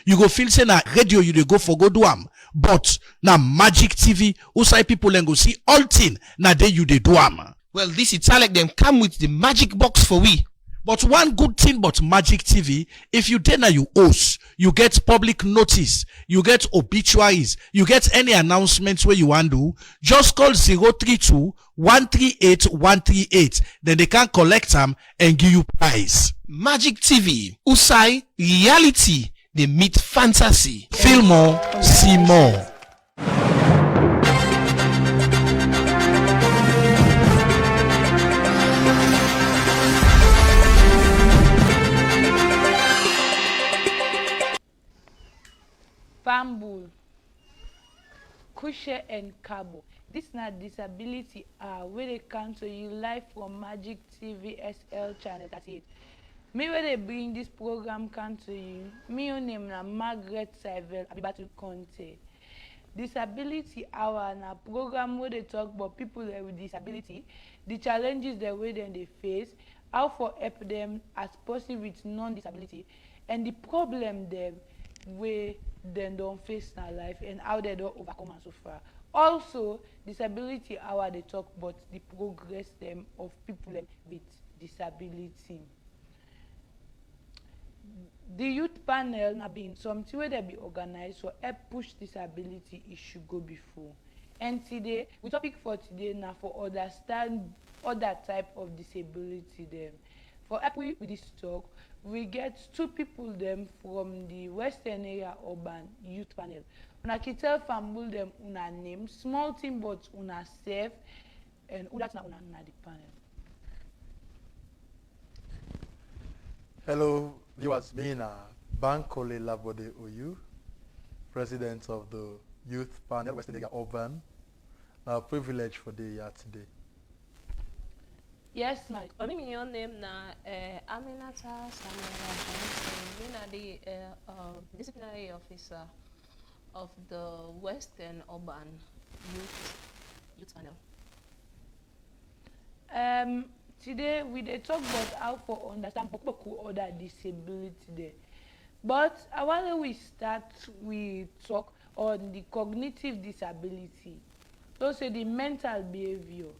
you go feel say na radio you dey go for go do am, but na Magic TV outside people and go see all thing na dey you dey do am. Well, this Italic them come with the magic box for we. But one good thing about Magic TV, if you dey na you host, you get public notice, you get obituaries, you get any announcements where you want to, just call 032 138 138. Then they can collect them and give you prize. Magic TV, Usai, reality, they meet fantasy. Feel more, see more. Bamboo, Kushe and Cabo. This na disability where they come to you live from Magic TV SL channel 38. Me where they bring this program come to you. Me your name na Margaret Saivel Abibatu Conte. Disability Hour na program where they talk about people with disability, the challenges the way they face, how for help them as person with non-disability, and the problem them where they don't face in our life and how they don't overcome and so far. Also, Disability Hour they talk about the progress them of people with disability. The youth panel have been something where they be organized so help push disability issue go before. And today, we topic for today now for understand other type of disability them. For help with this talk, we get two people them from the Western Area Urban Youth Panel. Una can tell family them una name, small thing but una safe, and who that's not una the panel. Hello, viewers. Me na Bankole Labode Oyu, president of the Youth Panel Western Area Urban. Now, privilege for the year today. Yes, Mike. Me, your name na Aminata Samuel Johnson. Me na the disciplinary officer of the Western Urban Youth Panel. Today we dey talk about how for understand people other disability there. But while we start, we talk on the cognitive disability. So say the mental behavior.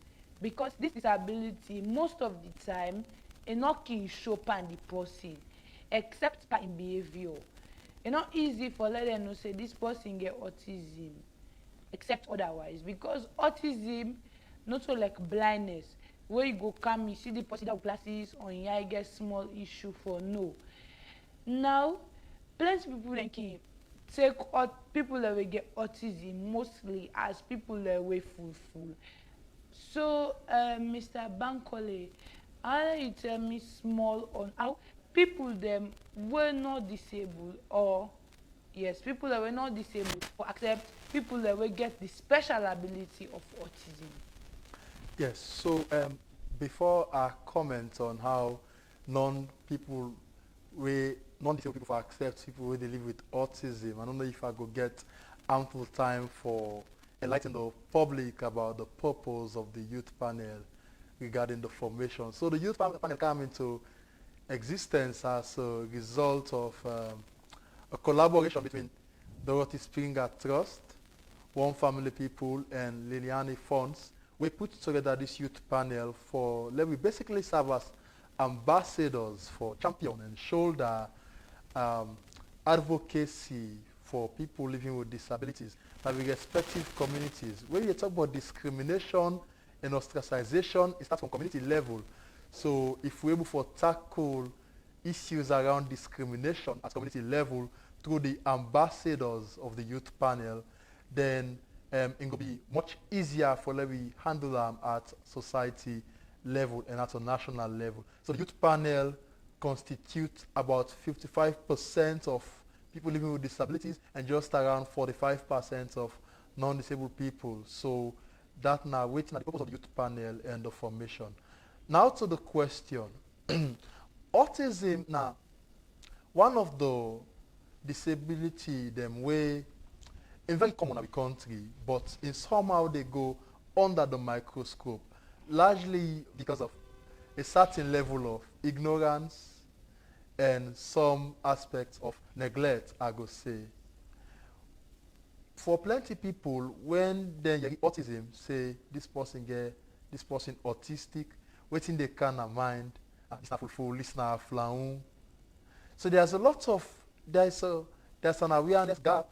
Because this disability, most of the time, it not can show pan the person, except by behavior. It's not easy for let them know say this person get autism, except otherwise. Because autism, not so like blindness, where you go come, you see the person that glasses on your eye get small issue for no. Now, plenty of people can take people that will get autism mostly as people that way full. So, Mr. Bankole, how you tell me small on how people them were not disabled, or yes, people that were not disabled, or accept people that will get the special ability of autism? Yes. So before I comment on how non-disabled people accept people where they live with autism, I don't know if I go get ample time for enlighten the public about the purpose of the youth panel regarding the formation. So the youth panel came into existence as a result of a collaboration between Dorothy Springer Trust, One Family People, and Liliani Funds. We put together this youth panel for, we basically serve as ambassadors for champion and shoulder advocacy for people living with disabilities by the respective communities. When you talk about discrimination and ostracization, it starts from community level. So if we're able to tackle issues around discrimination at community level through the ambassadors of the youth panel, then it will be much easier for we handle them at society level and at a national level. So the youth panel constitutes about 55% of people living with disabilities and just around 45% of non-disabled people. So that now waiting at the purpose of the youth panel and the formation. Now to the question. Autism now, one of the disability them way very common in the country, but in somehow they go under the microscope, largely because of a certain level of ignorance and some aspects of neglect, I go say. For plenty people, when they get autism, say this person autistic, waiting they can mind, this na full, this na flaun. So there's an awareness gap.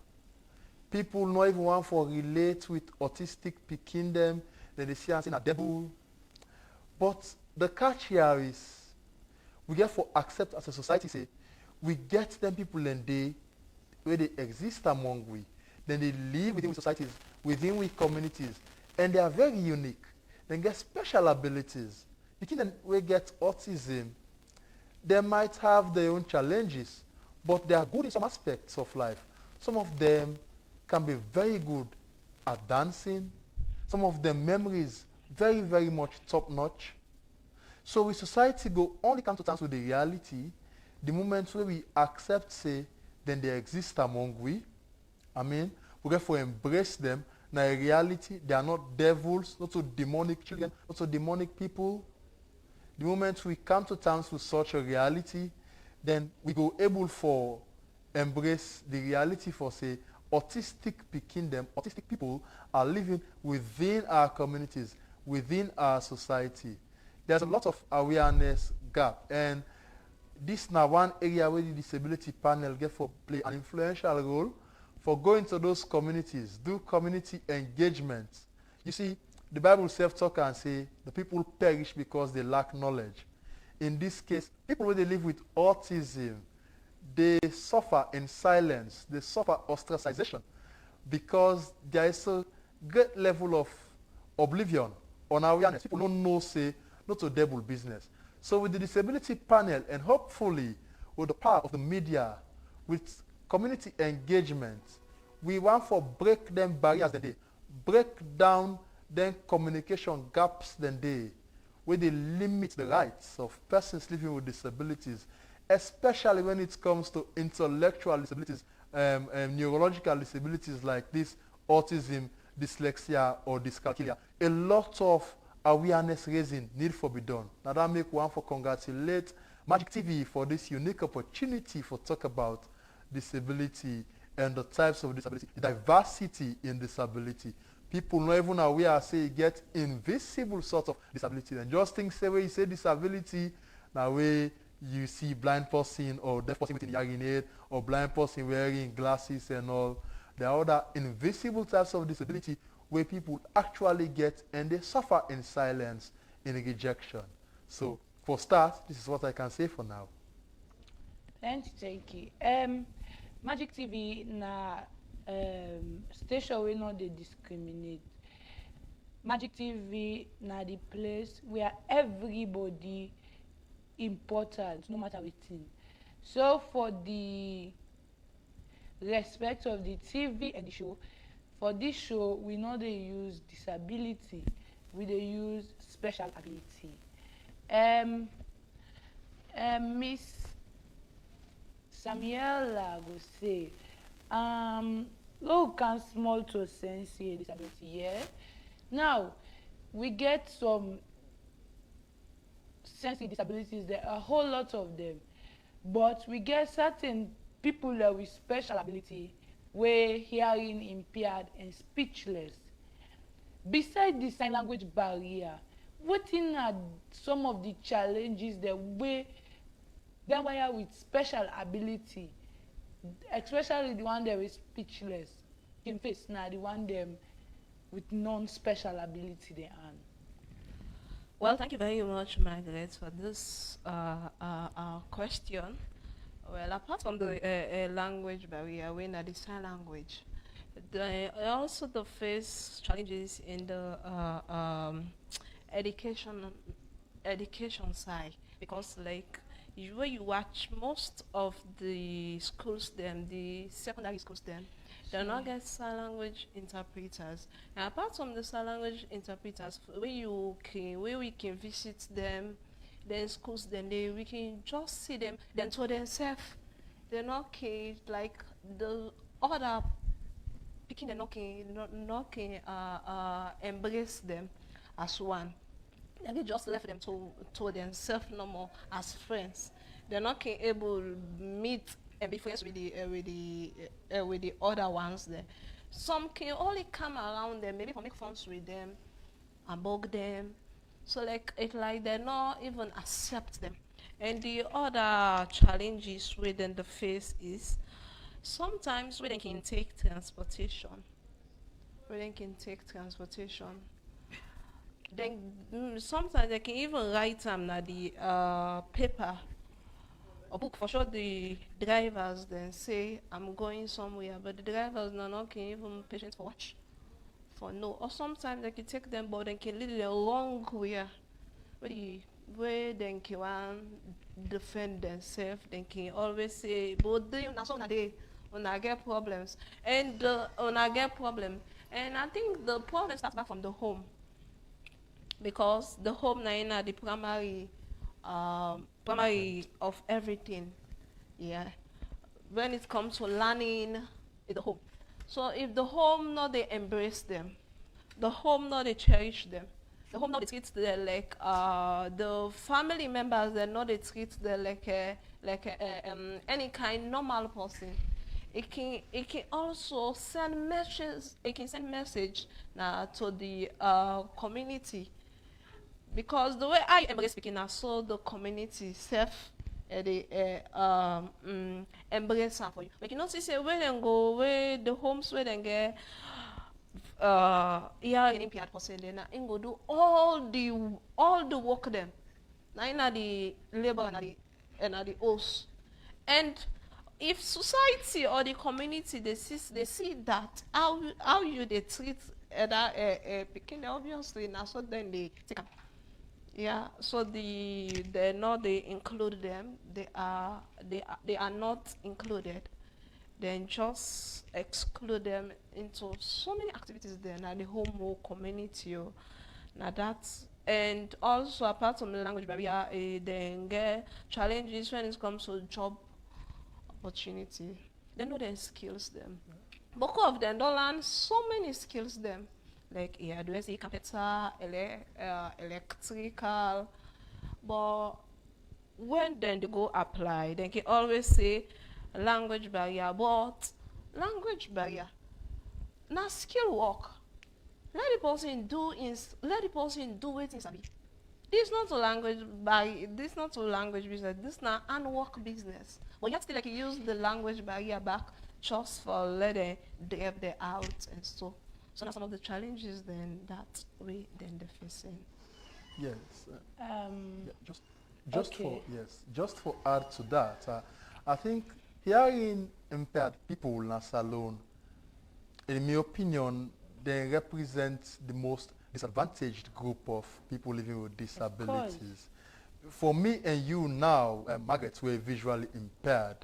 People not even want to relate with autistic picking them, then they see and say a devil. But the catch here is we get for accept as a society say we get them people and they where they exist among we, then they live within we societies, within we communities, and they are very unique. They get special abilities. Picking them we get autism, they might have their own challenges, but they are good in some aspects of life. Some of them can be very good at dancing. Some of their memories very, very much top-notch. So with society go only come to terms with the reality, the moment where we accept, say, then they exist among we. I mean, we therefore embrace them. Now in reality, they are not devils, not so demonic children, not so demonic people. The moment we come to terms with such a reality, then we go able for embrace the reality for say autistic people are living within our communities, within our society. There's a lot of awareness gap, and this now one area where the disability panel get for play an influential role for going to those communities, do community engagement. You see, the Bible self-talk and say the people perish because they lack knowledge. In this case, people where they live with autism, they suffer in silence, they suffer ostracization because there is a great level of oblivion on awareness. People don't know, say, not to devil business. So with the disability panel and hopefully with the power of the media, with community engagement, we want to break them barriers that they break down then communication gaps then they where they limit the rights of persons living with disabilities, especially when it comes to intellectual disabilities, neurological disabilities like this autism, dyslexia, or dyscalculia. A lot of awareness raising need for be done. Now that make one for congratulate Magic TV for this unique opportunity for talk about disability and the types of disability, the diversity in disability. People not even aware say you get invisible sort of disability. And just think say when you say disability, now way you see blind person or deaf person with a hearing aid or blind person wearing glasses and all. There are other invisible types of disability where people actually get and they suffer in silence, in rejection. So for start, this is what I can say for now. Thanks, Jakey. Magic TV na station we know they discriminate. Magic TV na the place where everybody important, no matter wetin. So for the respect of the TV and the show, for this show we know they use disability, we dey use special ability. Miss Samuela go say, low can small to sensory disability, yeah. Now we get some sensory disabilities, there are a whole lot of them, but we get certain people that with special ability where hearing impaired and speechless. Besides the sign language barrier, wetin are some of the challenges that we them with special ability, especially the one that is speechless, in face now the one them with non-special ability they earn? Well, thank you very much, Margaret, for this question. Well, apart from the language barrier, when at the sign language, also the face challenges in the education side, because like when you watch most of the schools, the secondary schools, they not get sign language interpreters. And apart from the sign language interpreters, where we can visit them, then schools, then we can just see them, then to themselves, they're not like the other picking, they're not embrace them as one. And they just left them to themselves no more as friends. they're not able meet and be friends with the other ones there. Some can only come around them, maybe for make friends with them, and bug them. So like it like they not even accept them. And the other challenges within the face is sometimes we can take transportation. We can take transportation. Then sometimes they can even write them na the paper or book for sure the drivers then say I'm going somewhere, but the drivers not can even patient for watch for no. Or sometimes they can take them but they can lead the wrong way where they can want defend themselves. They can always say but they na so na they when I get problems and when I get problem, and I think the problem starts back from the home, because the home na the primary of everything. Yeah, when it comes to learning, it's the home. So if the home not they embrace them, the home not they cherish them, the home not they treat them like the family members, they not they treat them like any kind normal person. It can also send messages. It can send message to the community, because the way I embrace speaking now, so the community self embrace her for you. But you know, say where they go, where the homes where they get here in Imperial Porcelain, and go do all the work them. Now in the labor and the host. And if society or the community they see that how you they treat that picking, obviously now, so then they take up. Yeah, so they include them. They are not included. Then just exclude them into so many activities there. Now the home or community, now that's. And also apart from the language barrier, they get challenges when it comes to job opportunity. They know their skills them. Both of them don't learn so many skills them. Like do I say carpenter, electrical, but when then they go apply, they can always say language barrier, but language barrier, now skill work. Let the person do what is sabi. This not a language barrier. This not a language business. This not an work business. But you have to like use the language barrier back just for letting them they out and so. So now some of the challenges then that we then they're facing. Yes. Yeah, just for add to that, I think hearing impaired people in a salon, in my opinion, they represent the most disadvantaged group of people living with disabilities. For me and you now, Margaret, we're visually impaired.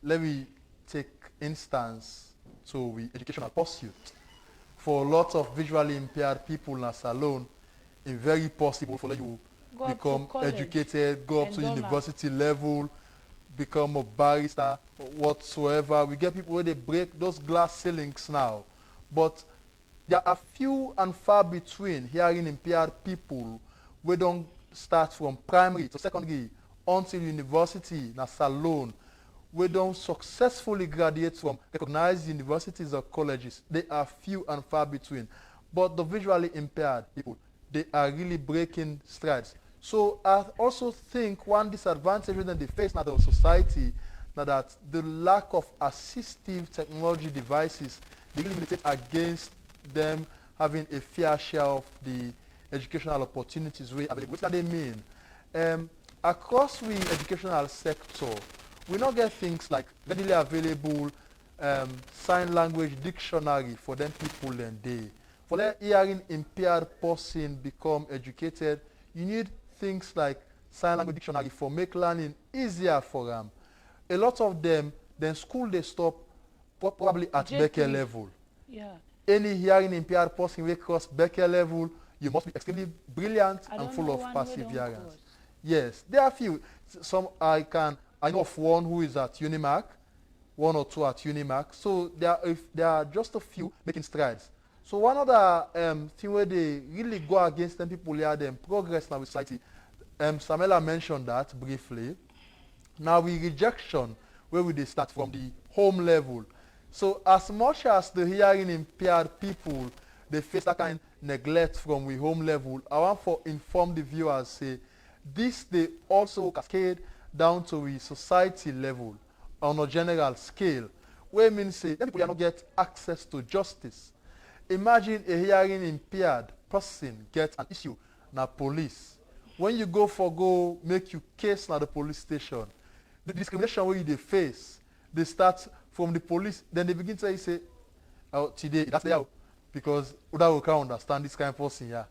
Let me take instance to the educational pursuit. For lots of visually impaired people in a salon, it's very possible for you to become educated, go up to university level, become a barrister, whatsoever. We get people where they break those glass ceilings now. But there are few and far between hearing impaired people who don't start from primary to secondary until university in a salon. We don't successfully graduate from recognized universities or colleges. They are few and far between. But the visually impaired people, they are really breaking strides. So I also think one disadvantage that they face in the society now that the lack of assistive technology devices, they really militate against them having a fair share of the educational opportunities we available. What do they mean? Across the educational sector, we not get things like readily available sign language dictionary for them people and they. For that hearing impaired person become educated, you need things like sign language dictionary for make learning easier for them. A lot of them, then school they stop probably at Becker level. Yeah. Any hearing impaired person will cross Becker level, you must be extremely brilliant and full of perseverance. Yes, there are few. Some I know of one who is at Unimac, one or two at Unimac. So there are just a few making strides. So one other thing where they really go against them people here, them progress now with society. Samela mentioned that briefly. Now we rejection where we dey start from the home level. So as much as the hearing impaired people they face that kind neglect from we home level, I want for inform the viewers say this they also cascade down to we society level on a general scale, where means say them people not get access to justice. Imagine a hearing impaired person get an issue na police. When you go make you case na the police station, the discrimination where you dey face, they start from the police, then they begin to say, oh, today that's the out because that will can't understand this kind of person here.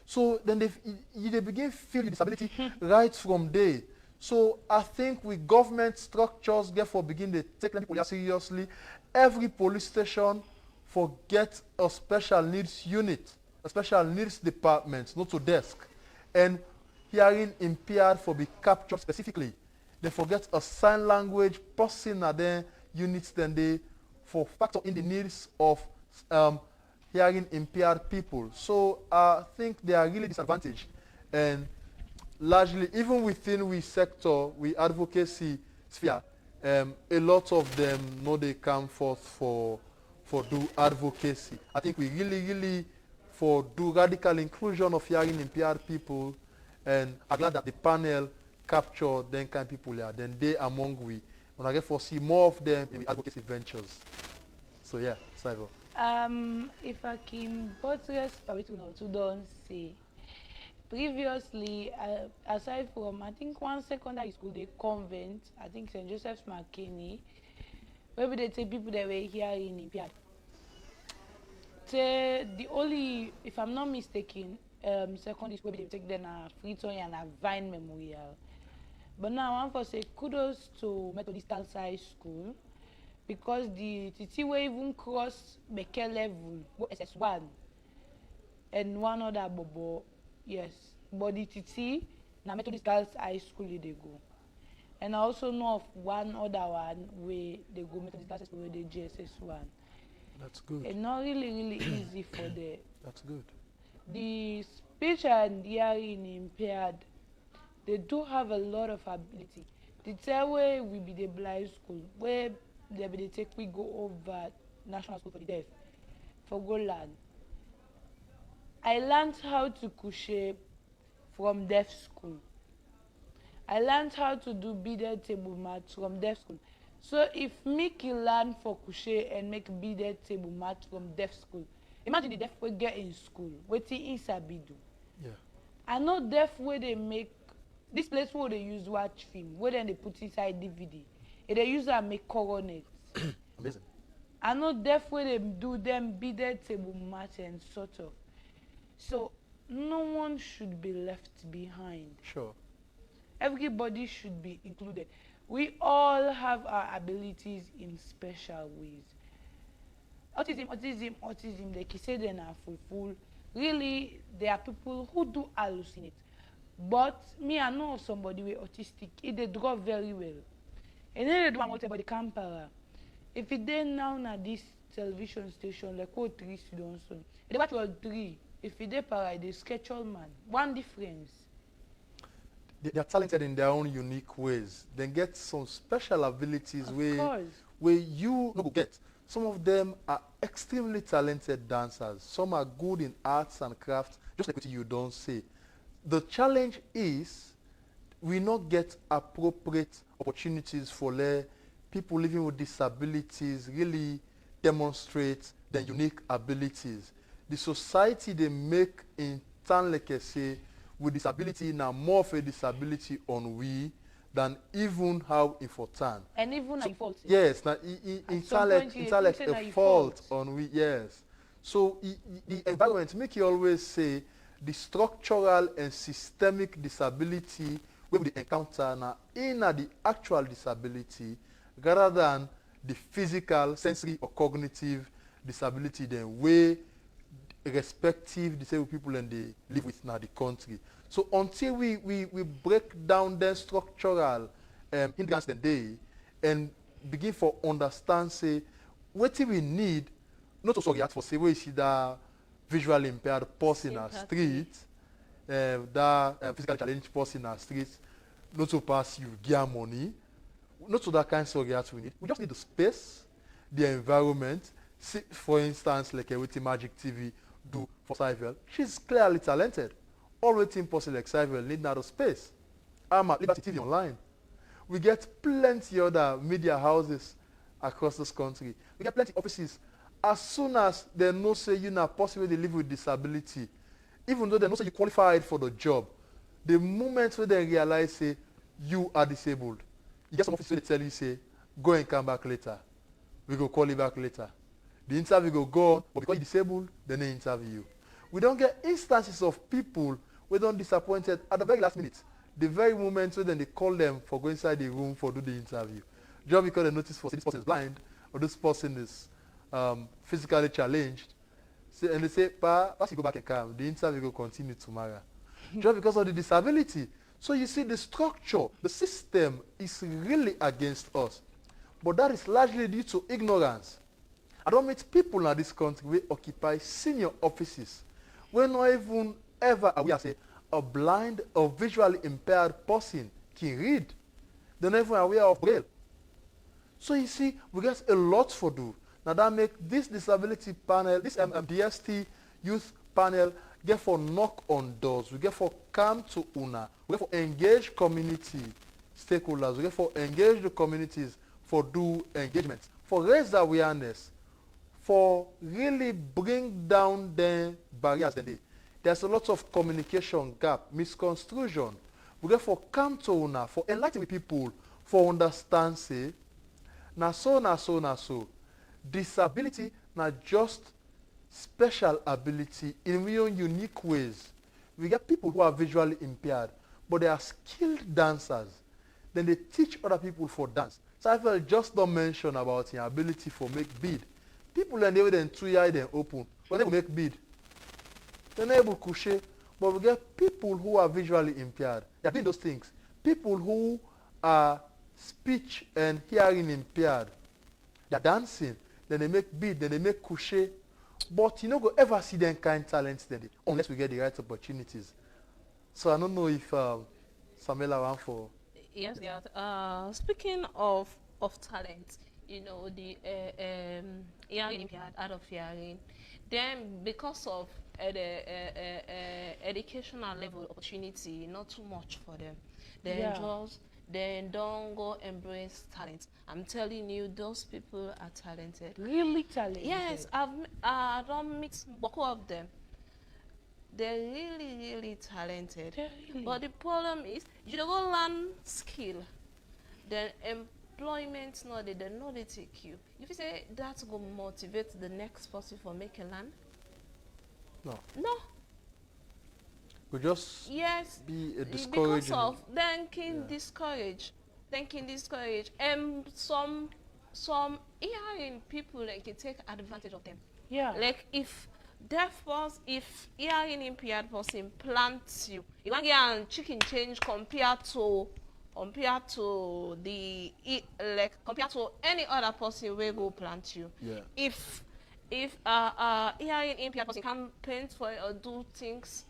So then they begin feel the disability right from there. So I think with government structures, therefore begin to take them people seriously. Every police station forget a special needs unit, a special needs department, not to desk, and hearing impaired for be captured specifically. They forget a sign language person at their units then they for factor in the needs of hearing impaired people. So I think they are really disadvantaged, and largely even within we sector, we advocacy sphere, a lot of them know they come forth for do advocacy. I think we really for do radical inclusion of hearing impaired people, and I'm glad that the panel capture them kind of people here. Then they among we when I get for see more of them in the advocacy ventures. So yeah, Saivo. If I can buttress what you don't say. Previously, aside from I think one secondary school, the convent, I think St. Joseph's McKinney, maybe they take people that were here in Imperial. The only, if I'm not mistaken, secondary school, they take them a Freetown and a Vine Memorial. But now I want to say kudos to Methodist High School, because the TT will even cross Beke level, SS1, and one other bobo, yes. But the TT, na Methodist Girls High School they go. And I also know of one other one where they go Methodist Girls High School where they GSS1. That's good. And not really easy for them. That's good. The speech and hearing impaired, they do have a lot of ability. The third way will be the blind school, where they take we go over National School for the Deaf, for go learn. I learned how to crochet from deaf school. I learned how to do beaded table mats from deaf school. So if me can learn for crochet and make beaded table mats from deaf school, imagine the deaf we get in school. What is sabi do? Yeah. I know deaf where they make this place where they use watch film, where then they put inside DVD. And they use and make coronets. Amazing. I know deaf where they do them beaded table mats and sort of. So no one should be left behind. Sure. Everybody should be included. We all have our abilities in special ways. Autism, they can say they are full. Really, there are people who do hallucinate. But me, I know somebody with autistic, they draw very well. And then they do about the camera. If it then now na this television station, like what 3 students on, they watch all 3. If they para, they sketch all man. One difference. They are talented in their own unique ways. They get some special abilities Of where course. you no go get. Some of them are extremely talented dancers. Some are good in arts and crafts, just like what you don't say. The challenge is we not get appropriate opportunities for people living with disabilities really demonstrate their unique abilities. The society they make in town, like I say, with disability now more of a disability on we than even how in for town. And even so, fault. Yes, now intellect a fault on we, yes. So the environment make you always say the structural and systemic disability we will encounter now in the actual disability rather than the physical, sensory or cognitive disability then way respective disabled people and they live with now the country. So until we break down the structural hindrance then they and begin for understand say what we need not to react for say we see that visually impaired person in our street, that physically challenged person in our street, not to pass you gear money, not to that kind of surrogate we need. We just need the space, the environment. See, for instance, like with Magic TV do for Cyvel. She's clearly talented. All waiting possible like Cyvel need now the space. I'm at Liberty TV Online. We get plenty other media houses across this country. We get plenty offices. As soon as they know say you not possible to live with disability, even though they know say you qualified for the job, the moment when they realize say you are disabled, you get some office where they tell you say, go and come back later. We go call you back later. The interview go go on, but because you're disabled, then they interview you. We don't get instances of people who don't disappointed at the very last minute. The very moment when they call them for go inside the room for do the interview. Just because they notice for say this person is blind or this person is physically challenged. So, and they say, Pa, once you go back and come, the interview will continue tomorrow. Just because of the disability. So you see the structure, the system is really against us. But that is largely due to ignorance. I don't meet people in this country who occupy senior offices. We're not even ever aware say a blind or visually impaired person can read. They're not even aware of Braille. So you see, we get a lot for do. Now that make this disability panel, this DST youth panel, get for knock on doors. We get for come to una. We get for engage community stakeholders. We get for engage the communities for do engagement, for raise awareness, for really bring down the barriers. There's a lot of communication gap, misconstruction. We get for come to una, for enlighten people, for understand say, na so. Disability na just special ability in real unique ways. We get people who are visually impaired, but they are skilled dancers. Then they teach other people for dance. So I felt just don't mention about your ability for make bead. People and they will then 2 years then open, but they make bead. They're not able to coucher, but we get people who are visually impaired. They're doing those things. People who are speech and hearing impaired. They're dancing. Then they make bead, then they make coucher. But you don't go ever see them kind of talents then, unless we get the right opportunities. So I don't know if Samela want for... Yes, yeah. Speaking of talent, you know, the hearing impaired, out of hearing, then because of the educational level opportunity, not too much for them. They don't go embrace talent. I'm telling you, those people are talented. Really talented. Yes, I don't mix both of them. They're really talented. Really? But the problem is, you don't go learn skill. Then employment, no, they know they take you. If you say that's going to motivate the next person for making land, no. We just yes, be a because discouraging. of then can discourage. Some hearing people like can take advantage of them. Yeah. Like if hearing impaired person plants you want to get chicken change compared to any other person will go plant you. Yeah. If hearing impaired person can paint for you or do things,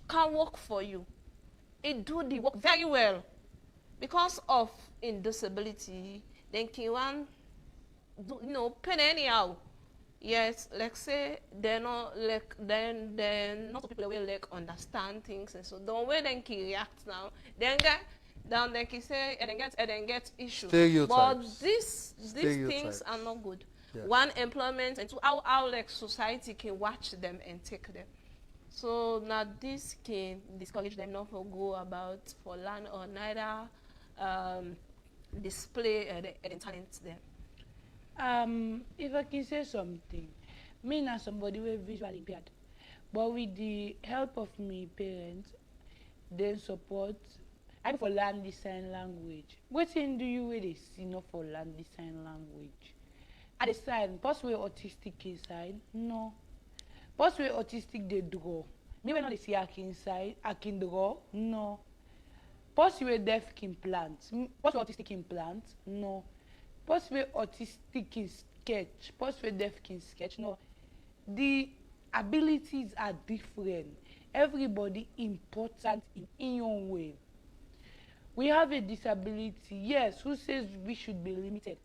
can work for you, it do the work very well. Because of disability, then can one do, paint anyhow. Yes, like say they're not like they're not people will like understand things, and so don't wait then can react now. Then get down then can say and then get issues. But these things are not good. Yeah. One, employment, and two, how like society can watch them and take them. So now this can discourage them not to go about for learn or neither display the talents there. If I can say something, me now somebody who is visually impaired, but with the help of my parents, they support. I go for learn the sign language. What thing do you really see not for learn the sign language? At the sign, possibly autistic inside, no. Possibly autistic they draw. Me when they see I can draw, no. Possibly deaf can plant. Possibly autistic can plant, no. Possibly autistic can sketch. Possibly deaf can sketch, no. The abilities are different. Everybody important in your own way. We have a disability. Yes, who says we should be limited?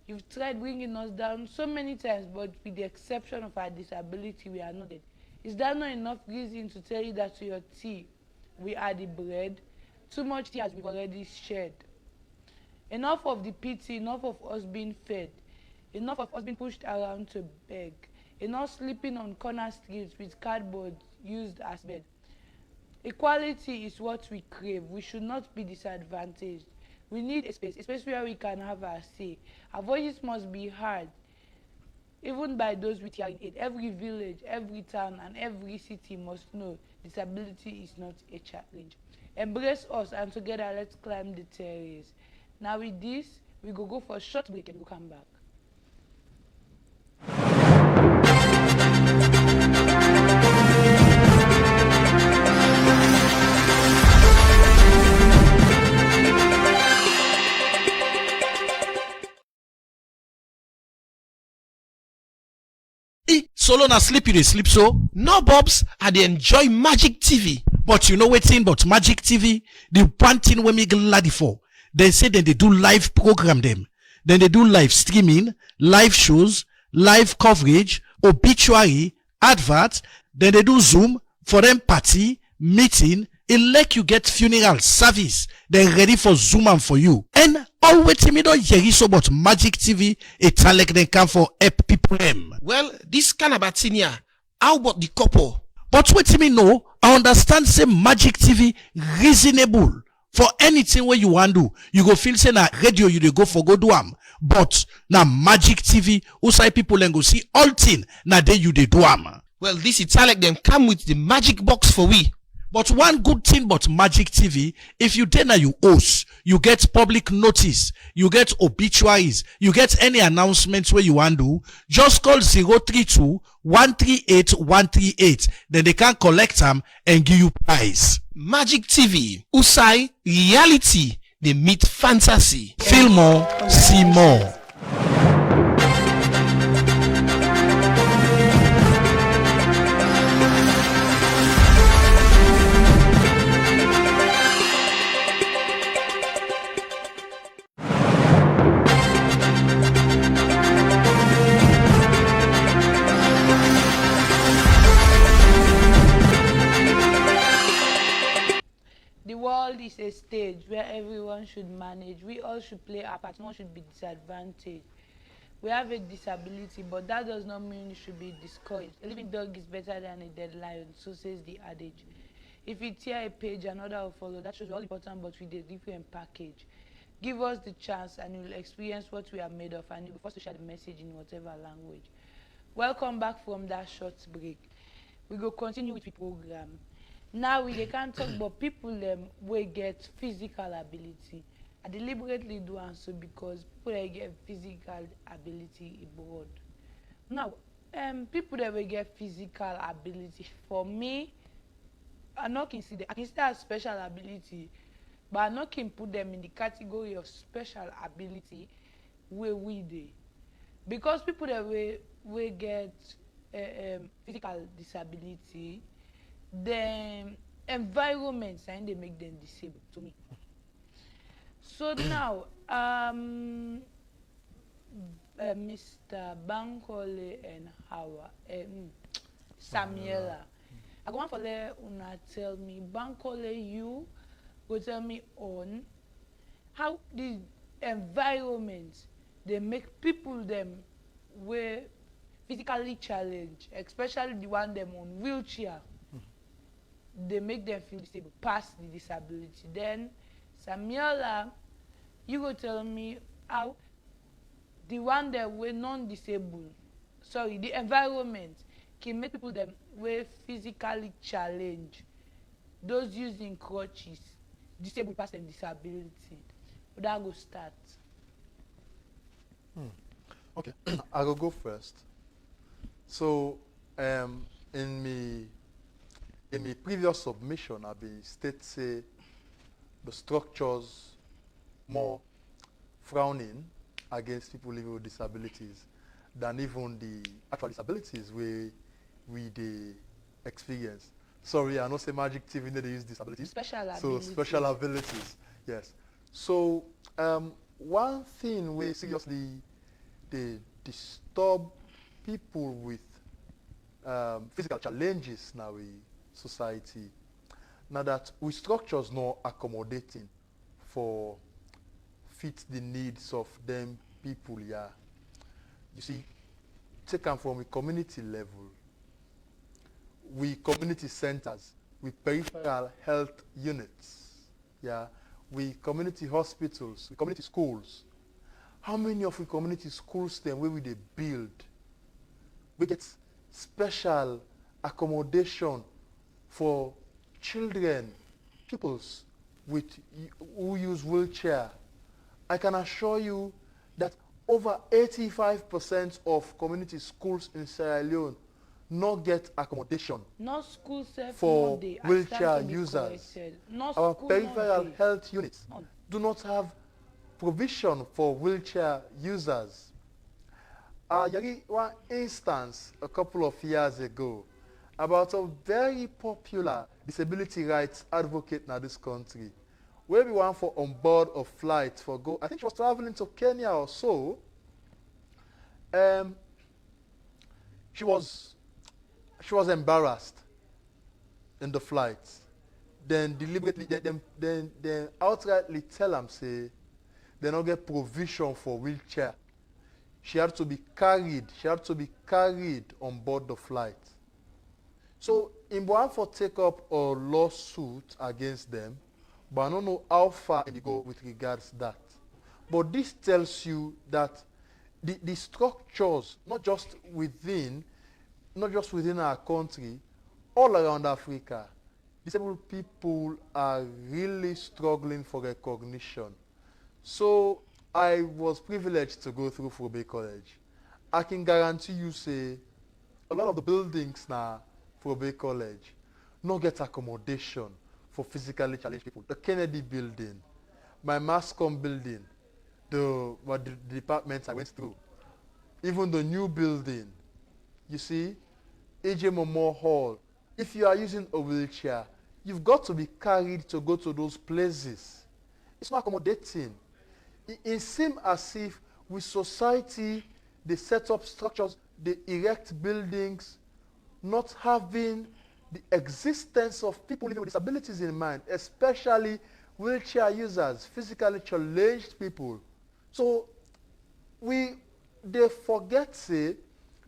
You've tried bringing us down so many times, but with the exception of our disability, we are not dead. Is that not enough reason to tell you that to your tea, we are the bread? Too much tea has been already shared. Enough of the pity, enough of us being fed, enough of us being pushed around to beg, enough sleeping on corner streets with cardboard used as bed. Equality is what we crave. We should not be disadvantaged. We need a space where we can have our say. Our voices must be heard, even by those with hearing aid. Every village, every town, and every city must know disability is not a challenge. Embrace us, and together let's climb the terrace. Now with this, we go for a short break and we'll come back. Solo na sleep you dey sleep so? No, Bobs, I dey enjoy Magic TV. But you know wetin but Magic TV? The one thing wey me glad for. They say that they do live program them. Then they do live streaming, live shows, live coverage, obituary, advert. Then they do Zoom for them party, meeting. It like you get funeral service. They're ready for Zoom and for you. And all waiting me don't hear so about Magic TV. It's like they come for help people them. Well, this kind of batinia, how about the couple? But wait me know, I understand say Magic TV reasonable. For anything where you want do, you go feel say na radio you dey go for go do am. But na Magic TV, outside people and go see all thing na dey you dey do am. Well, this Italic them come with the magic box for we. But one good thing about Magic TV, if you dey na you host, you get public notice, you get obituaries, you get any announcements where you want do, just call 032 138 138. Then they can collect them and give you prize. Magic TV, Usai, reality, they meet fantasy. Feel more, see more. The world is a stage where everyone should manage. We all should play our part. No one should be disadvantaged. We have a disability, but that does not mean you should be discouraged. A living dog is better than a dead lion, so says the adage. If you tear a page, another will follow. That shows all important, but with a different package. Give us the chance, and you will experience what we are made of, and you'll be forced to share the message in whatever language. Welcome back from that short break. We go continue with the program. Now we can't talk about people wey get physical ability. I deliberately do am so because people that get physical ability abroad. Now, people that will get physical ability, for me, I no consider I consider as special ability, but I no can put them in the category of special ability where we dey. Because people that will get physical disability, the environments and they make them disabled to me. So now, Mr. Bankole and Samuela, I want for let una tell me, Bankole, you go tell me on how the environment they make people them were physically challenged, especially the one them on wheelchair. They make them feel disabled, past the disability. Then, Samuela, you go tell me how the one that were non-disabled, sorry, the environment can make people that were physically challenged, those using crutches, disabled past them disability. But that go start. Okay, I will go first. So, in my previous submission, I been state say the structures more frowning against people living with disabilities than even the actual disabilities we they experience. Sorry, I know say Magic TV they use disabilities. Special So abilities. special abilities. Yes. So one thing we seriously they disturb people with physical challenges now in society. Now that we structures not accommodating for fit the needs of them people, yeah. You see, take them from a community level, we community centers, we peripheral health units, yeah, we community hospitals, we community schools. How many of we community schools then where we they build? We get special accommodation for children, pupils with who use wheelchair. I can assure you that over 85% of community schools in Sierra Leone not get accommodation No school self for no dey. I wheelchair stand to be users. corrected. No Our school no peripheral dey. health units None. do not have provision for wheelchair users. Yari, one instance a couple of years ago about a very popular disability rights advocate in this country. Where we went for on board a flight for go, I think she was traveling to Kenya or so. She was embarrassed in the flight. Then deliberately, then outrightly tell them say they don't get provision for wheelchair. She had to be carried. She had to be carried on board the flight. So Imboan for take up a lawsuit against them, but I don't know how far it go with regards to that. But this tells you that the structures, not just within our country, all around Africa, disabled people are really struggling for recognition. So I was privileged to go through Frobe College. I can guarantee you, say, a lot of the buildings now, Frobe College, not get accommodation for physically challenged people. The Kennedy building, my Mascom building, the departments I went through, even the new building, you see, AJ Momo Hall. If you are using a wheelchair, you've got to be carried to go to those places. It's not accommodating. It seems as if with society, they set up structures, they erect buildings, not having the existence of people living with disabilities in mind, especially wheelchair users, physically challenged people. So they forget say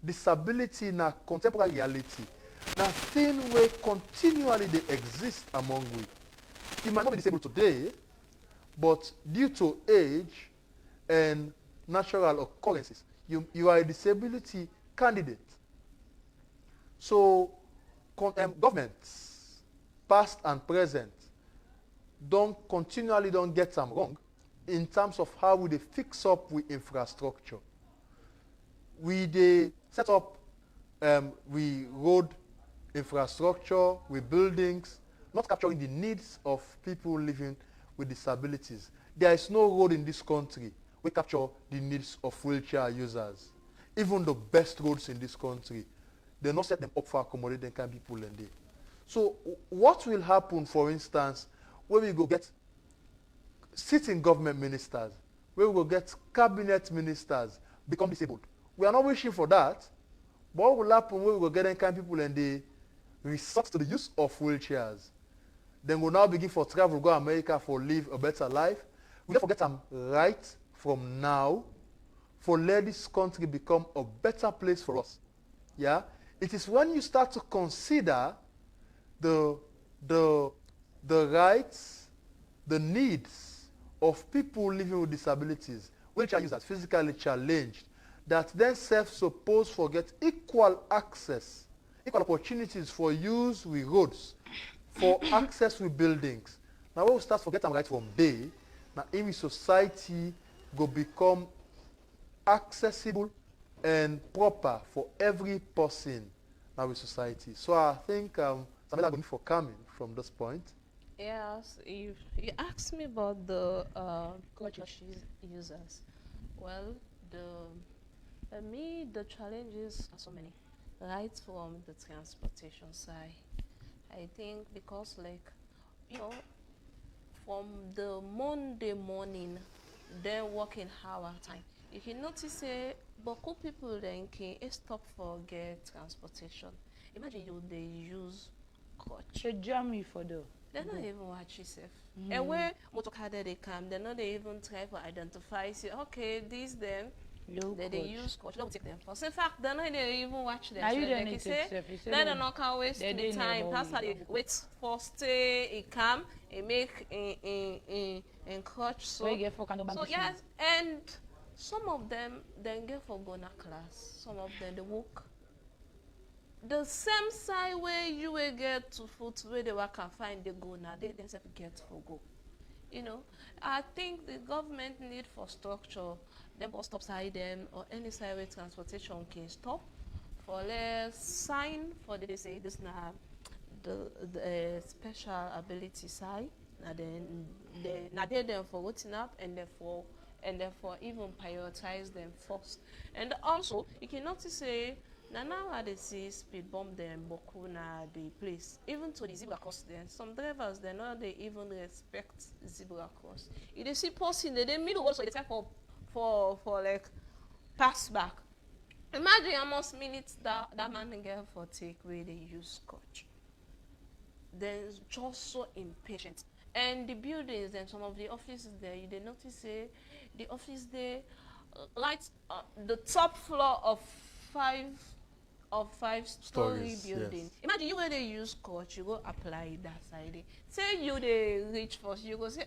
disability in a contemporary reality. Now thing where continually they exist among we. You might not be disabled today, but due to age and natural occurrences, you are a disability candidate. So governments, past and present, continually don't get them wrong in terms of how we they fix up with infrastructure. We they set up we road infrastructure, with buildings, not capturing the needs of people living with disabilities. There is no road in this country we capture the needs of wheelchair users. Even the best roads in this country, they not set them up for accommodating kind of people in there. So what will happen, for instance, when we go get sitting government ministers, where we will get cabinet ministers become disabled? We are not wishing for that. But what will happen when we will get any kind of people and they resort to the use of wheelchairs? Then we'll now begin for travel, go to America for live a better life. We don't forget them right from now for let this country become a better place for us. Yeah? It is when you start to consider the rights, the needs of people living with disabilities, wheelchair users, physically challenged, that then self-suppose for get equal access, equal opportunities for use with roads, for access with buildings. Now when we start forgetting right from day, now in society go become accessible and proper for every person now in society. So I think Samela going for coming from this point. Yes, if you ask me about the conscious users, well, the challenges are so many. Right from the transportation side, I think because like, you know, from the Monday morning, then working hour time. You can notice say Boku people then can stop for get transportation. Imagine you they use coach. They jam you for the. They're not even watch yourself. And where motorcar they come, they're not even try to identify say, okay, these them they use coach. Don't take them first. In fact, they're not even watch them. Now you So don't they need can to say, self. You say then no. they not can waste They the didn't time. know That's how you they wait for stay, it come, it make in coach. So, Where you get for kind of so bank yes, and some of them then get for go na class. Some of them they work. The same side where you will get to foot where they work and find they go now, they themselves get for go. You know, I think the government need for structure, them bus stop side them or any side where transportation can stop for less sign for they say this now the special ability side. Now then they them for whatting up and therefore even prioritize them first. And also you can notice say now they see speed bump them boku na the place. Even to the zebra cross then some drivers they know they even respect zebra cross. If they see person they middle also they try for like pass back. Imagine how much minutes that man get for take where they use scotch. They're just so impatient. And the buildings and some of the offices there, you they notice say the office there lights the top floor of five story Stories, building. yes. Imagine you where they use scotch, you go apply that side. Say you they reach first, you go say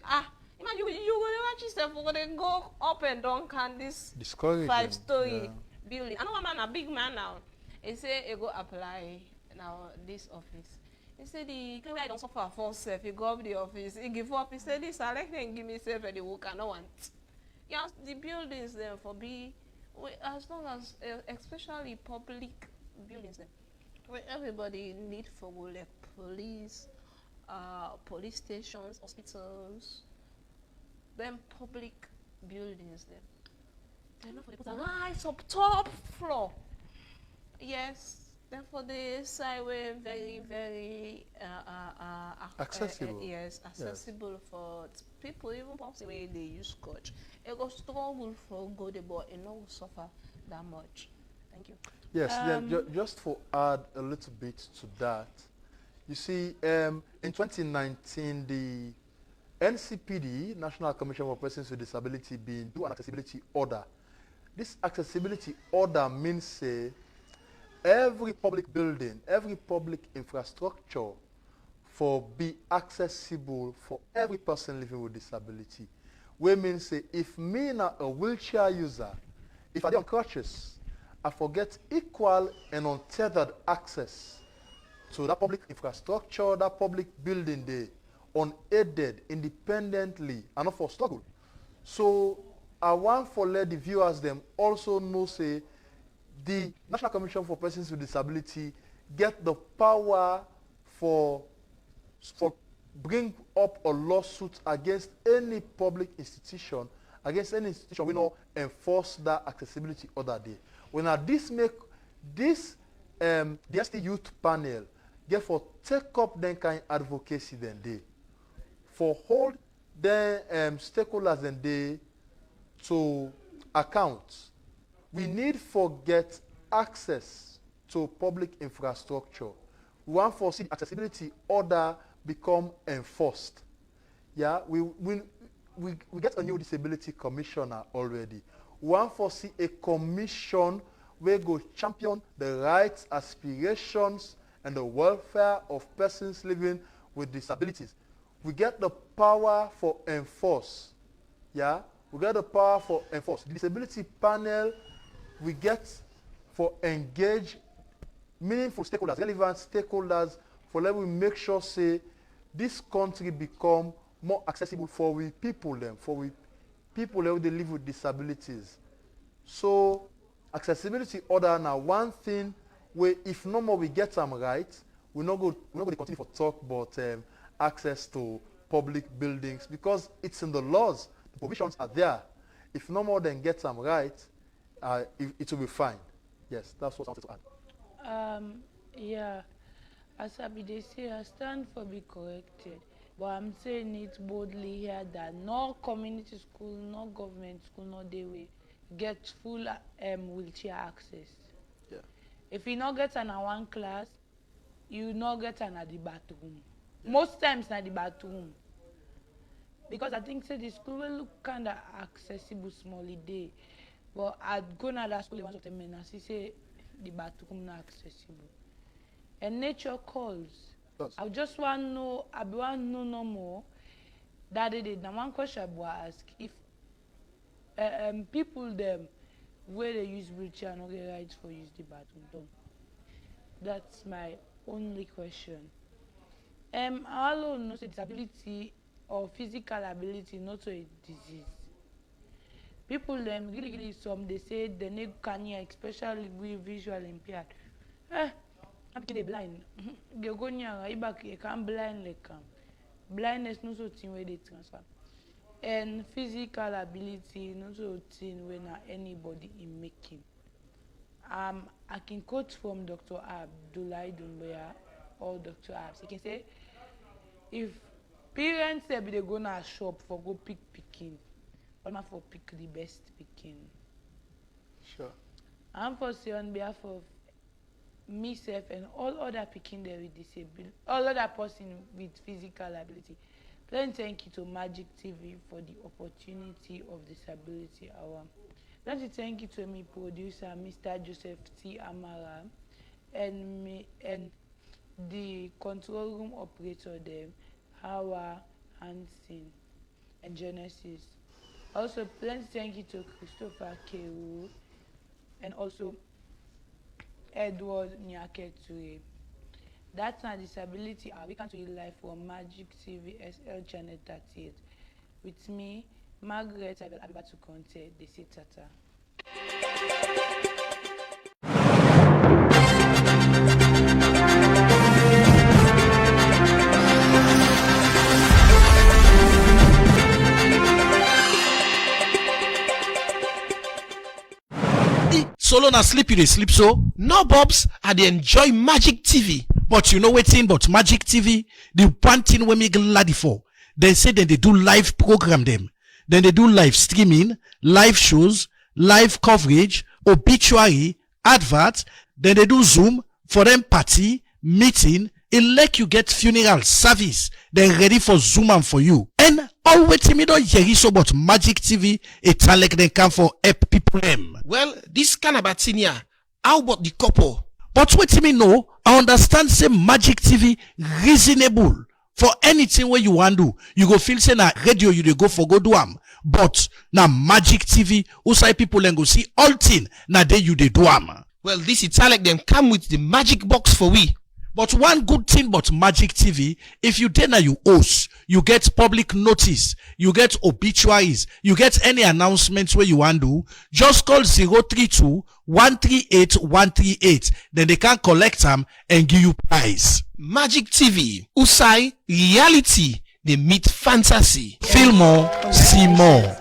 imagine you go watch yourself over they go up and down can this Discouraging. 5-story building. I know one man, a big man now. He say he go apply now this office. He said the guy I don't suffer for self. He go up the office. He give up. He said this I like them give me self and the work I don't want. Yes, the buildings there for be as long as especially public buildings there, where everybody need for go like police stations, hospitals, them public buildings there. They're not for the put a nice up top floor. Yes. Then for the side way very Accessible. yes, accessible for people even possibly they use scotch. It go struggle for go the but it not suffer that much. Thank you. Yes, then just for add a little bit to that, you see, in 2019, the NCPD, National Commission for Persons with Disability, being do an accessibility order. This accessibility order means every public building, every public infrastructure for be accessible for every person living with disability. We mean say if me na a wheelchair user, if I dey on crutches, I forget equal and untethered access to that public infrastructure, that public building there, unaided, independently, and not for struggle. So I want for let the viewers them also know say the National Commission for Persons with Disability get the power for bring up a lawsuit against any public institution, against any institution we know enforce that accessibility order there. When this make this DST youth panel get for take up then kind advocacy then they for hold the stakeholders then they to account. We need for get access to public infrastructure. We want for see accessibility order become enforced. Yeah, we get a new disability commissioner already. We want for see a commission where go champion the rights, aspirations, and the welfare of persons living with disabilities. We get the power for enforce. Yeah, we get the power for enforce. The disability panel we get for engage meaningful stakeholders, relevant stakeholders, for let we make sure say this country become more accessible for we people them, for we people who they live with disabilities. So accessibility order now one thing where if no more we get them right, we're not going to continue for talk about access to public buildings because it's in the laws, the provisions are there. If no more than get them right, it will be fine. Yes, that's what I wanted to add. Yeah, as I be they say, I stand for be corrected. But I'm saying it boldly here that no community school, no government school, no they will get full wheelchair access. Yeah. If you not get an one class, you not get an at the bathroom. Yeah. Most times na the bathroom. Because I think say the school will look kinda accessible smally day. But I'd go to that school once of the men and say the bathroom not accessible. And nature calls. Yes. I just want to know, I want to know no more. That day, the one question I will ask if people them where they use wheelchair no get right for use the bathroom. Don't. That's my only question. I also know disability or physical ability not a disease. People them really some they say they need cancer, especially with visual impaired. I'm blind. They go near you can't blind like them. Blindness no so thing where they transfer. And physical ability no so thing when anybody in making. I can quote from Dr. Abdullah Dumbuya or Dr. Abs. He can say if parents say they go na shop for go pick picking, but not for pick the best picking. Sure. I'm for say on behalf of myself and all other picking there with disability, all other person with physical ability. Plenty thank you to Magic TV for the opportunity of disability hour. Plenty thank you to my producer, Mr. Joseph T. Amara, and me and the control room operator them, Hawa Hansen and Genesis. Also, plenty thank you to Christopher Kewu and also Edward Nyaketure. That's my disability. We can to you live from Magic TV SL Channel 38. With me, Margaret, I will be able to contact the Tata. Solo na sleep you dey sleep so? No Bobs, I dey enjoy Magic TV. But you know wetin but Magic TV? The one thing wey me glad for. They say that they do live program them. Then they do live streaming, live shows, live coverage, obituary, adverts. Then they do Zoom for them party, meeting. It like you get funeral service. Then ready for Zoom and for you. And always me don't hear so about Magic TV. It's like they come for help people them. Well, this kind of thing here, how about the couple? But what me know, I understand say Magic TV reasonable. For anything where you want do, you go feel say na radio you dey go for go do am. But na Magic TV, outside people and go see all thing na dey you dey do am. Well, this Italic them come with the magic box for we. But one good thing about Magic TV, if you dey na you host, you get public notice, you get obituaries, you get any announcements where you want do, just call 032 138 138. Then they can collect them and give you prize. Magic TV, Usai, reality, they meet fantasy. Feel more, see more.